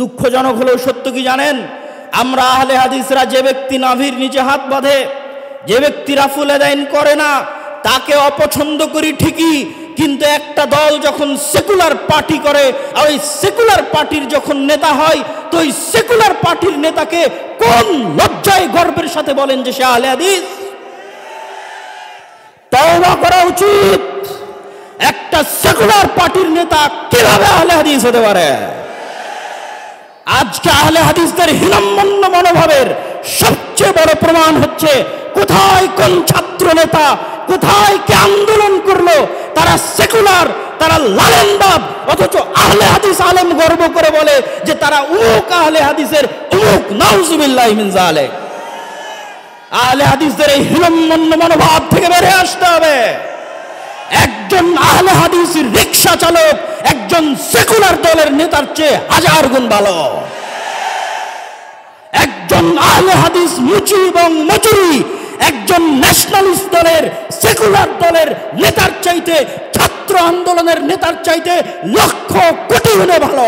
দুঃখজনক হলেও সত্য কি জানেন, আমরা আহলে হাদিসরা যে ব্যক্তি নাভির নিচে হাত বাঁধে, যে ব্যক্তি রাফুল আদাইন করে না, তাকে অপছন্দ করি ঠিকই, কিন্তু একটা দল যখন সেকুলার পার্টি করে আর ওই সেকুলার পার্টির যখন নেতা হয়, তো ওই সেকুলার পার্টির নেতাকে কোন লজ্জায় গর্বের সাথে বলেন যে সে আহলে হাদিস? তওবা করা উচিত। একটা সেকুলার পার্টির নেতা কিভাবে আহলে হাদিস হতে পারে? আজকে আহলে হাদিসদের হীনম্মন্য মনোভাবের সবচেয়ে বড় প্রমাণ হচ্ছে কোথায় কোন ছাত্র নেতা কোথায় কে আন্দোলন করলো, তারা সেকুলার, তারা লালেনবাদ, অথচ আহলে হাদিস আলেম গর্ব করে বলে যে তারা উমুক আহলে হাদিসের উমুক। নাউজুবিল্লাহি মিন যালিক। আহলে হাদিসদের এই হীনম্মন্য মনোভাব থেকে বেরিয়ে আসতে হবে। একজন আহলে হাদিস রিকশা চালক একজন সেকুলার দলের নেতার চেয়ে হাজার গুণ ভালো। একজন আহলে হাদিস মুচি এবং মজুরি একজন ন্যাশনালিস্ট দলের সেকুলার দলের নেতার চাইতে, ছাত্র আন্দোলনের নেতার চাইতে লক্ষ কোটি গুণে ভালো।